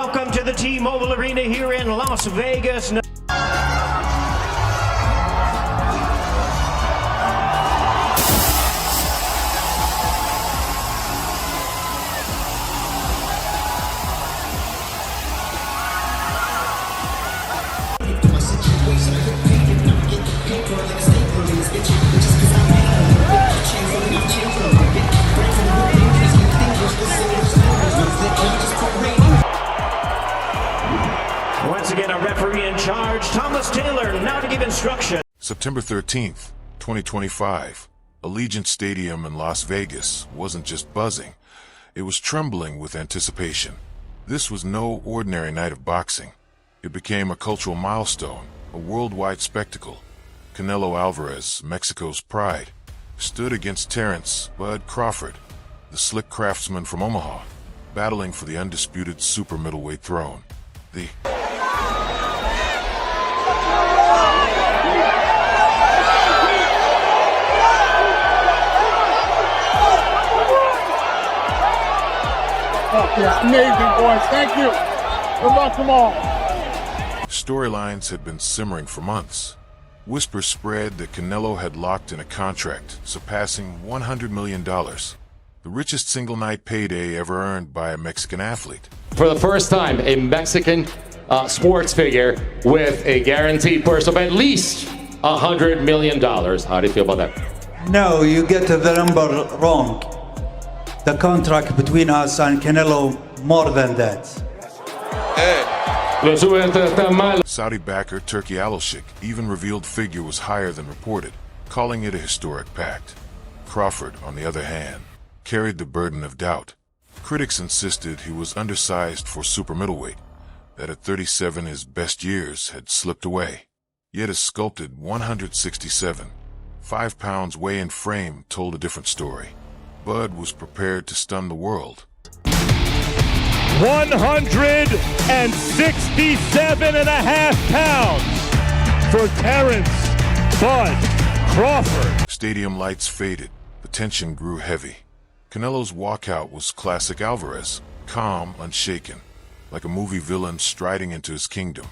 welcome to the T-Mobile Arena here in Las Vegas. Once again, a referee in charge, Thomas Taylor, now to give instruction. September 13th, 2025. Allegiant Stadium in Las Vegas wasn't just buzzing, it was trembling with anticipation. This was no ordinary night of boxing. It became a cultural milestone, a worldwide spectacle. Canelo Alvarez, Mexico's pride, stood against Terence Crawford, the slick craftsman from Omaha, battling for the undisputed super middleweight throne. The amazing, boys. Thank you. Good luck tomorrow. Storylines had been simmering for months. Whispers spread that Canelo had locked in a contract surpassing $100 million, the richest single-night payday ever earned by a Mexican athlete. For the first time, a Mexican sports figure with a guaranteed purse of at least $100 million. How do you feel about that? No, you get the number wrong. The contract between us and Canelo more than that. Saudi backer Turkey Al-Sheikh even revealed figure was higher than reported, calling it a historic pact. Crawford, on the other hand, carried the burden of doubt. Critics insisted he was undersized for super middleweight, that at 37 his best years had slipped away. Yet his sculpted 167, 5 pounds weigh-in frame told a different story. Bud was prepared to stun the world. 167.5 pounds for Terence Bud Crawford. Stadium lights faded. The tension grew heavy. Canelo's walkout was classic Alvarez, calm, unshaken, like a movie villain striding into his kingdom.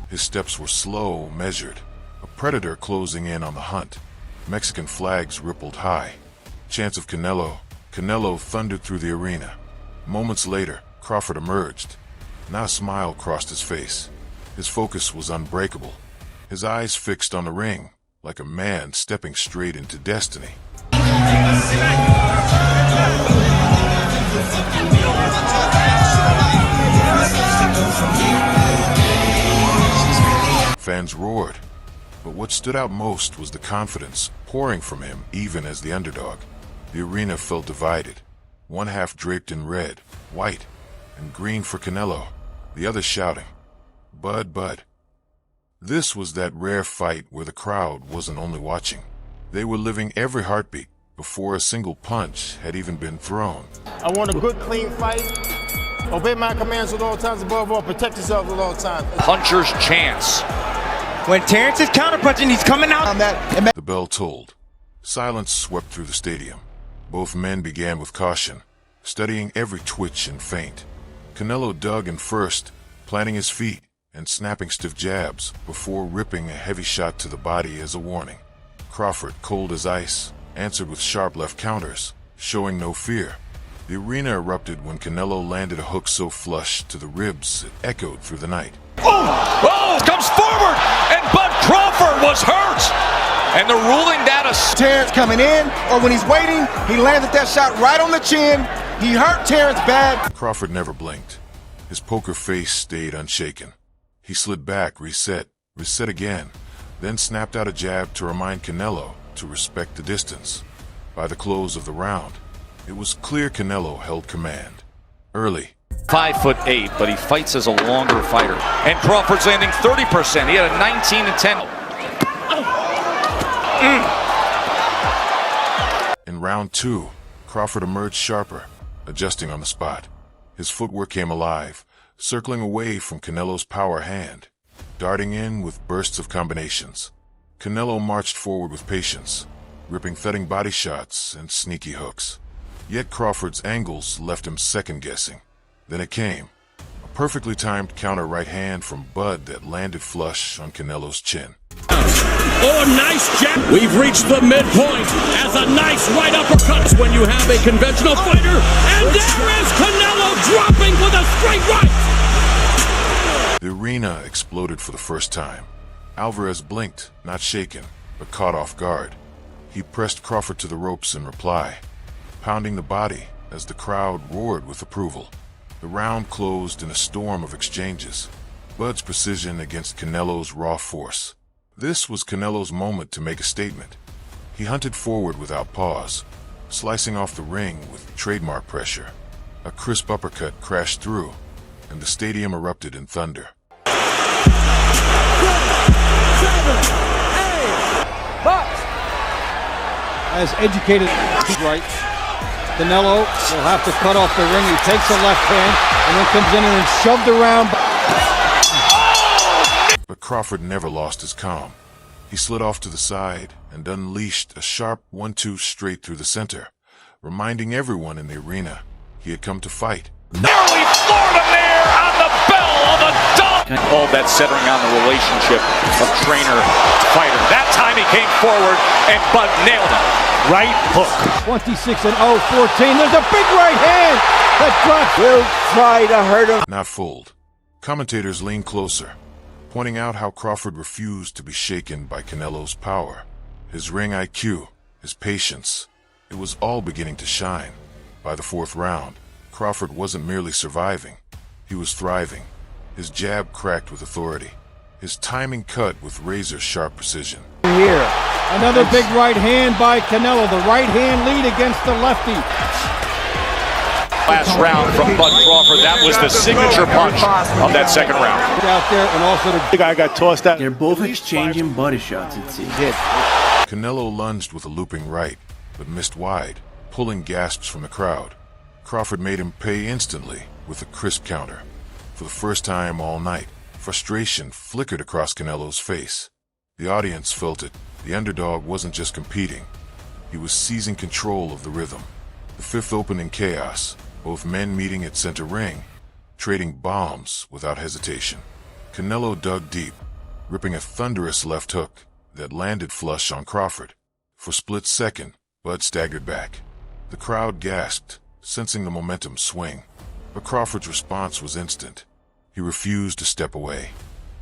His steps were slow, measured, a predator closing in on the hunt. Mexican flags rippled high. Chants of Canelo. Canelo thundered through the arena. Moments later, Crawford emerged. Now a smile crossed his face. His focus was unbreakable. His eyes fixed on the ring, like a man stepping straight into destiny. Fans roared, but what stood out most was the confidence pouring from him even as the underdog. The arena felt divided, one half draped in red, white, and green for Canelo, the other shouting, "Bud, Bud." This was that rare fight where the crowd wasn't only watching. They were living every heartbeat before a single punch had even been thrown. I want a good, clean fight. Obey my commands at all times, above all, protect yourself at all times. Puncher's chance. When Terence is counterpunching, he's coming out on that. The bell tolled. Silence swept through the stadium. Both men began with caution, studying every twitch and feint. Canelo dug in first, planting his feet and snapping stiff jabs before ripping a heavy shot to the body as a warning. Crawford, cold as ice, answered with sharp left counters, showing no fear. The arena erupted when Canelo landed a hook so flush to the ribs it echoed through the night. Oh, comes forward, and Bud Crawford was hurt. And the ruling that Terence coming in, or when he's waiting, he landed that shot right on the chin. He hurt Terence bad. Crawford never blinked. His poker face stayed unshaken. He slid back, reset again, then snapped out a jab to remind Canelo to respect the distance. By the close of the round, it was clear Canelo held command. Early. 5'8", but he fights as a longer fighter. And Crawford's landing 30%. He had a 19-10. In round two, Crawford emerged sharper, adjusting on the spot. His footwork came alive, circling away from Canelo's power hand, darting in with bursts of combinations. Canelo marched forward with patience, ripping thudding body shots and sneaky hooks. Yet Crawford's angles left him second-guessing. Then it came. A perfectly timed counter right hand from Bud that landed flush on Canelo's chin. Oh, nice jab. We've reached the midpoint as a nice right uppercut when you have a conventional fighter. And there is Canelo dropping with a straight right. The arena exploded for the first time. Alvarez blinked, not shaken, but caught off guard. He pressed Crawford to the ropes in reply, pounding the body as the crowd roared with approval. The round closed in a storm of exchanges. Bud's precision against Canelo's raw force. This was Canelo's moment to make a statement. He hunted forward without pause, slicing off the ring with trademark pressure. A crisp uppercut crashed through, and the stadium erupted in thunder. 7, 8. Box. As educated right. Canelo will have to cut off the ring. He takes the left hand and then comes in and shoved around. But Crawford never lost his calm. He slid off to the side and unleashed a sharp 1-2 straight through the center, reminding everyone in the arena he had come to fight. Nearly floored him there on the bell of a dunk. All that centering on the relationship of trainer-fighter. That time he came forward and Bud nailed him. Right hook. 26-0, 14. There's a big right hand that drops. Will try to hurt him. Not fooled. Commentators leaned closer, pointing out how Crawford refused to be shaken by Canelo's power. His ring IQ, his patience, it was all beginning to shine. By the fourth round, Crawford wasn't merely surviving, he was thriving. His jab cracked with authority, his timing cut with razor-sharp precision. Here, another big right hand by Canelo. The right hand lead against the lefty. Last round from Bud Crawford. That was the signature punch of that second round. Out there, and also the guy got tossed out. They're both exchanging body shots, it seems. Canelo lunged with a looping right, but missed wide, pulling gasps from the crowd. Crawford made him pay instantly with a crisp counter. For the first time all night, frustration flickered across Canelo's face. The audience felt it. The underdog wasn't just competing. He was seizing control of the rhythm. The fifth opened in chaos, both men meeting at center ring, trading bombs without hesitation. Canelo dug deep, ripping a thunderous left hook that landed flush on Crawford. For a split second, Bud staggered back. The crowd gasped, sensing the momentum swing. But Crawford's response was instant. He refused to step away.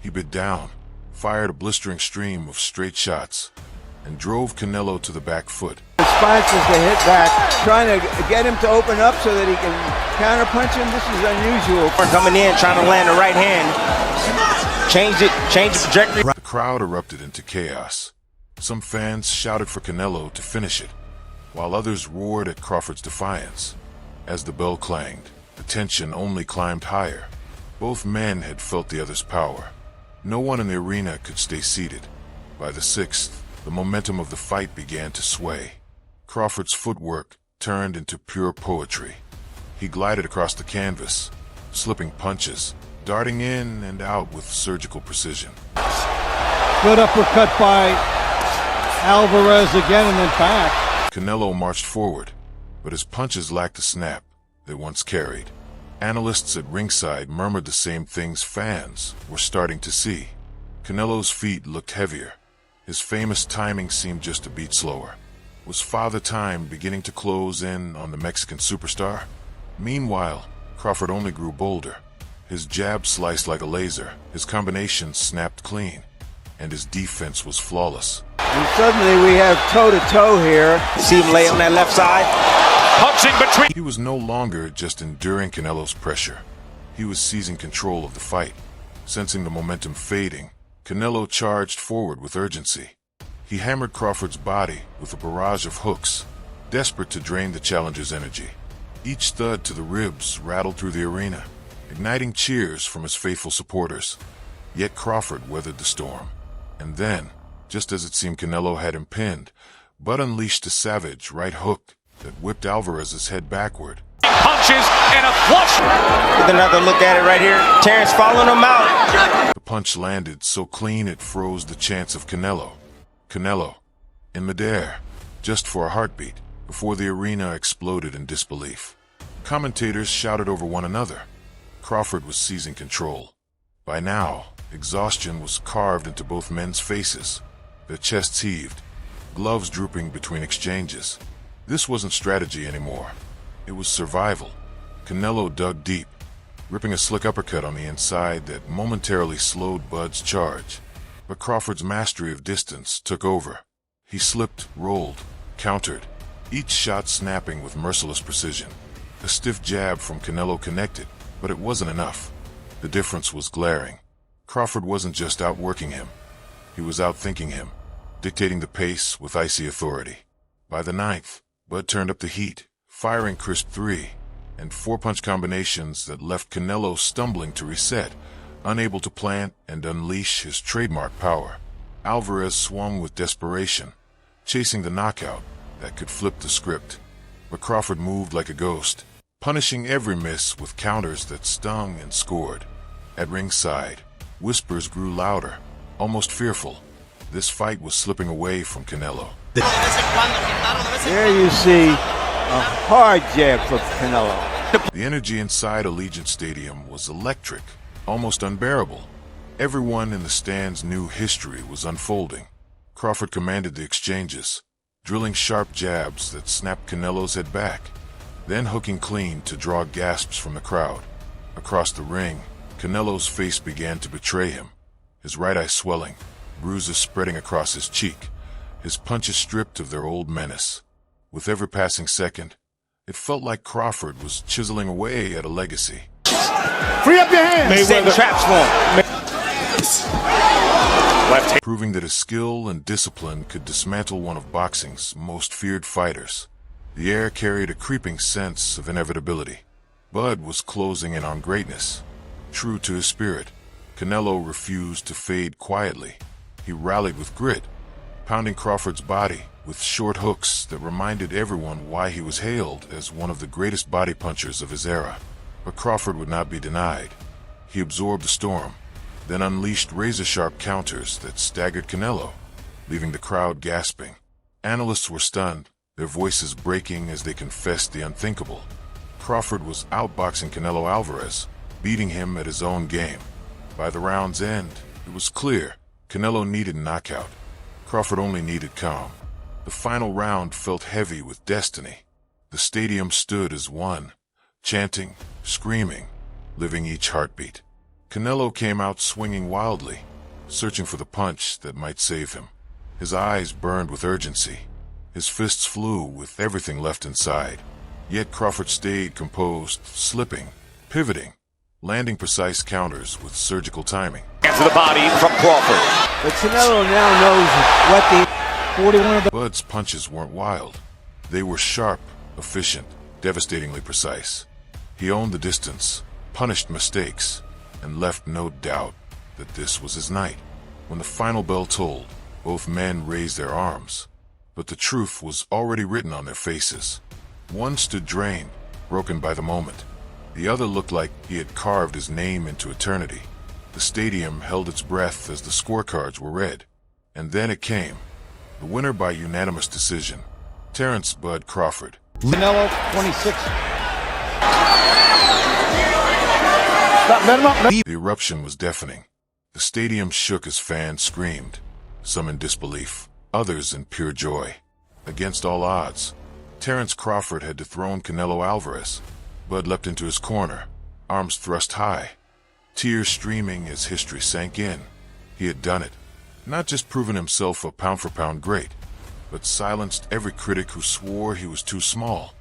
He bit down, fired a blistering stream of straight shots, and drove Canelo to the back foot. Response is to hit back, trying to get him to open up so that he can counterpunch him. This is unusual. Coming in, trying to land the right hand. Change the trajectory. The crowd erupted into chaos. Some fans shouted for Canelo to finish it, while others roared at Crawford's defiance. As the bell clanged, the tension only climbed higher. Both men had felt the other's power. No one in the arena could stay seated. By the sixth, the momentum of the fight began to sway. Crawford's footwork turned into pure poetry. He glided across the canvas, slipping punches, darting in and out with surgical precision. good uppercut by Alvarez again and then back. Canelo marched forward, but his punches lacked the snap they once carried. Analysts at ringside murmured the same things fans were starting to see. Canelo's feet looked heavier. His famous timing seemed just a beat slower. Was Father Time beginning to close in on the Mexican superstar? Meanwhile, Crawford only grew bolder. His jab sliced like a laser, his combinations snapped clean, and his defense was flawless. And suddenly we have toe-to-toe here. See him lay on that left side. Punching between. He was no longer just enduring Canelo's pressure. He was seizing control of the fight. Sensing the momentum fading, Canelo charged forward with urgency. He hammered Crawford's body with a barrage of hooks, desperate to drain the challenger's energy. Each thud to the ribs rattled through the arena, igniting cheers from his faithful supporters. Yet Crawford weathered the storm. And then, just as it seemed Canelo had him pinned, Bud unleashed a savage right hook that whipped Alvarez's head backward. Punches and a flush. With another look at it right here. Terence following him out. The punch landed so clean it froze the chance of Canelo. Canelo, in midair, just for a heartbeat, before the arena exploded in disbelief. Commentators shouted over one another. Crawford was seizing control. By now, exhaustion was carved into both men's faces. Their chests heaved, gloves drooping between exchanges. This wasn't strategy anymore. It was survival. Canelo dug deep, ripping a slick uppercut on the inside that momentarily slowed Bud's charge. But Crawford's mastery of distance took over. He slipped, rolled, countered, each shot snapping with merciless precision. A stiff jab from Canelo connected, but it wasn't enough. The difference was glaring. Crawford wasn't just outworking him. He was outthinking him, dictating the pace with icy authority. By the ninth, Bud turned up the heat, firing crisp 3 and 4-punch combinations that left Canelo stumbling to reset, unable to plant and unleash his trademark power. Alvarez swung with desperation, chasing the knockout that could flip the script. But Crawford moved like a ghost, punishing every miss with counters that stung and scored. At ringside, whispers grew louder, almost fearful. This fight was slipping away from Canelo. There you see a hard jab from Canelo. The energy inside Allegiant Stadium was electric, almost unbearable. Everyone in the stands knew history was unfolding. Crawford commanded the exchanges, drilling sharp jabs that snapped Canelo's head back, then hooking clean to draw gasps from the crowd. Across the ring, Canelo's face began to betray him, his right eye swelling, bruises spreading across his cheek, his punches stripped of their old menace. With every passing second, it felt like Crawford was chiseling away at a legacy. Free up your hands! Setting traps for him. Proving that his skill and discipline could dismantle one of boxing's most feared fighters. The air carried a creeping sense of inevitability. Bud was closing in on greatness. True to his spirit, Canelo refused to fade quietly. He rallied with grit, pounding Crawford's body with short hooks that reminded everyone why he was hailed as one of the greatest body punchers of his era. But Crawford would not be denied. He absorbed the storm, then unleashed razor-sharp counters that staggered Canelo, leaving the crowd gasping. Analysts were stunned, their voices breaking as they confessed the unthinkable. Crawford was outboxing Canelo Alvarez, beating him at his own game. By the round's end, it was clear Canelo needed knockout. Crawford only needed calm. The final round felt heavy with destiny. The stadium stood as one, chanting, screaming, living each heartbeat. Canelo came out swinging wildly, searching for the punch that might save him. His eyes burned with urgency. His fists flew with everything left inside. Yet Crawford stayed composed, slipping, pivoting, landing precise counters with surgical timing. To the body from Crawford. But Canelo now knows what the 41 of the Bud's punches weren't wild. They were sharp, efficient, devastatingly precise. He owned the distance, punished mistakes, and left no doubt that this was his night. When the final bell tolled, both men raised their arms, but the truth was already written on their faces. One stood drained, broken by the moment. The other looked like he had carved his name into eternity. The stadium held its breath as the scorecards were read. And then it came. The winner by unanimous decision, Terence "Bud" Crawford. Canelo, 26. The eruption was deafening. The stadium shook as fans screamed, some in disbelief, others in pure joy. Against all odds, Terence Crawford had dethroned Canelo Alvarez. Bud leapt into his corner, arms thrust high, tears streaming as history sank in. He had done it. Not just proven himself a pound-for-pound great, but silenced every critic who swore he was too small,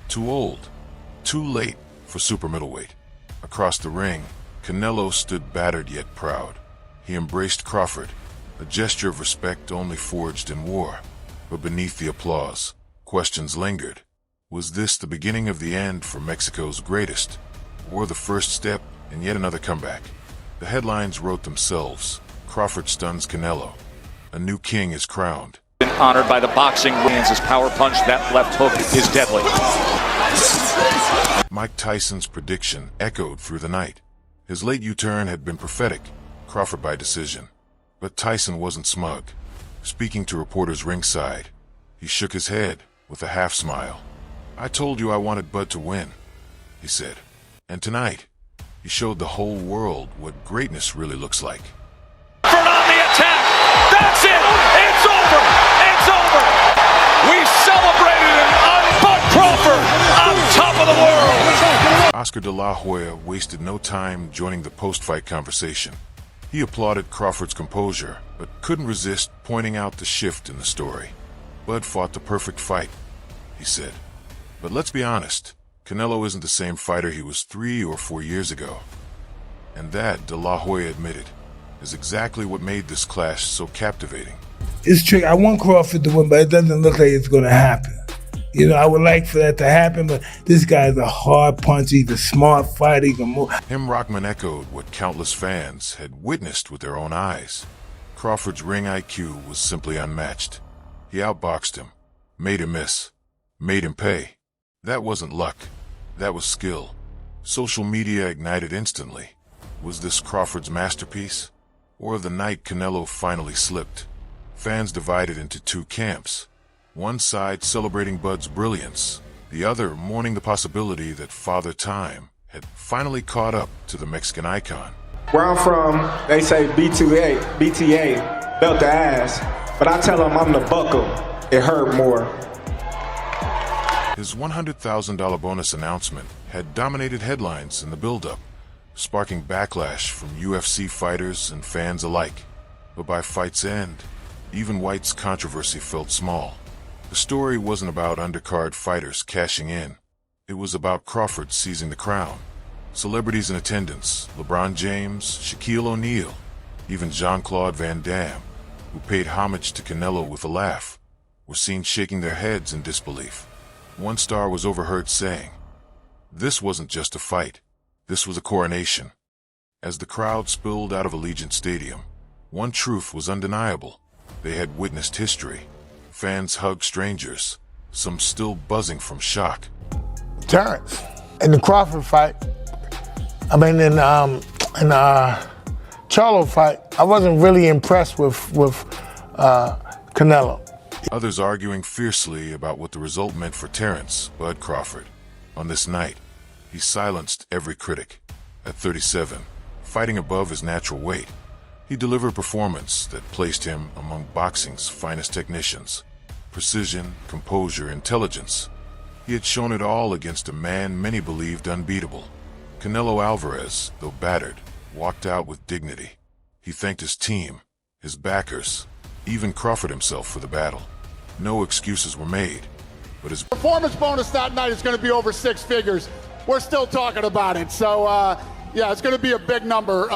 too old, too late for super middleweight. Across the ring, Canelo stood battered yet proud. He embraced Crawford, a gesture of respect only forged in war. But beneath the applause, questions lingered. Was this the beginning of the end for Mexico's greatest, or the first step in yet another comeback? The headlines wrote themselves. Crawford stuns Canelo. A new king is crowned. Been honored by the boxing wins. His power punch, that left hook is deadly. Mike Tyson's prediction echoed through the night. His late U-turn had been prophetic, Crawford by decision. But Tyson wasn't smug. Speaking to reporters ringside, he shook his head with a half smile. "I told you I wanted Bud to win," he said. And tonight, he showed the whole world what greatness really looks like. Crawford on the attack. That's it. It's over. It's over. We celebrated it on Bud Crawford on top of the world. Oscar de la Hoya wasted no time joining the post-fight conversation. He applauded Crawford's composure, but couldn't resist pointing out the shift in the story. "Bud fought the perfect fight," he said. "But let's be honest, Canelo isn't the same fighter he was 3 or 4 years ago." And that, de la Hoya admitted, is exactly what made this clash so captivating. It's tricky. I want Crawford to win, but it doesn't look like it's going to happen. You know, I would like for that to happen, but this guy's a hard puncher. He's a smart fighter. He can move. Him Rockman echoed what countless fans had witnessed with their own eyes. Crawford's ring IQ was simply unmatched. He outboxed him, made him miss, made him pay. That wasn't luck. That was skill. Social media ignited instantly. Was this Crawford's masterpiece? Or the night Canelo finally slipped? Fans divided into two camps. One side celebrating Bud's brilliance, the other mourning the possibility that Father Time had finally caught up to the Mexican icon. Where I'm from, they say BTA, belt the ass, but I tell them I'm the buckle. It hurt more. His $100,000 bonus announcement had dominated headlines in the build-up, sparking backlash from UFC fighters and fans alike. But by fight's end, even White's controversy felt small. The story wasn't about undercard fighters cashing in. It was about Crawford seizing the crown. Celebrities in attendance, LeBron James, Shaquille O'Neal, even Jean-Claude Van Damme, who paid homage to Canelo with a laugh, were seen shaking their heads in disbelief. One star was overheard saying, "This wasn't just a fight. This was a coronation." As the crowd spilled out of Allegiant Stadium, one truth was undeniable. They had witnessed history. Fans hugged strangers, some still buzzing from shock. Terence, in the Crawford fight, in the Charlo fight, I wasn't really impressed with Canelo. Others arguing fiercely about what the result meant for Terence, Bud Crawford. On this night, he silenced every critic. At 37, fighting above his natural weight, he delivered a performance that placed him among boxing's finest technicians. Precision, composure, intelligence. He had shown it all against a man many believed unbeatable. Canelo Alvarez, though battered, walked out with dignity. He thanked his team, his backers, even Crawford himself for the battle. No excuses were made, but his Performance bonus that night is going to be over 6 figures. We're still talking about it. So, yeah, it's going to be a big number.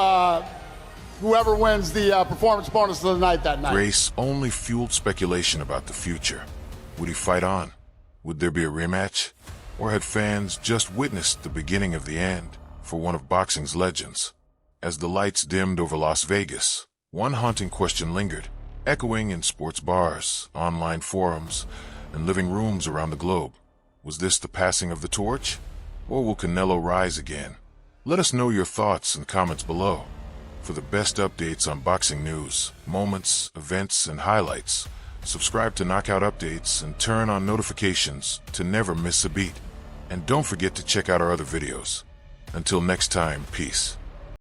Whoever wins the performance bonus of the night that night. Race only fueled speculation about the future. Would he fight on? Would there be a rematch? Or had fans just witnessed the beginning of the end for one of boxing's legends? As the lights dimmed over Las Vegas, one haunting question lingered, echoing in sports bars, online forums, and living rooms around the globe. Was this the passing of the torch? Or will Canelo rise again? Let us know your thoughts and comments below. For the best updates on boxing news, moments, events, and highlights, subscribe to Knockout Updates and turn on notifications to never miss a beat. And don't forget to check out our other videos. Until next time, peace.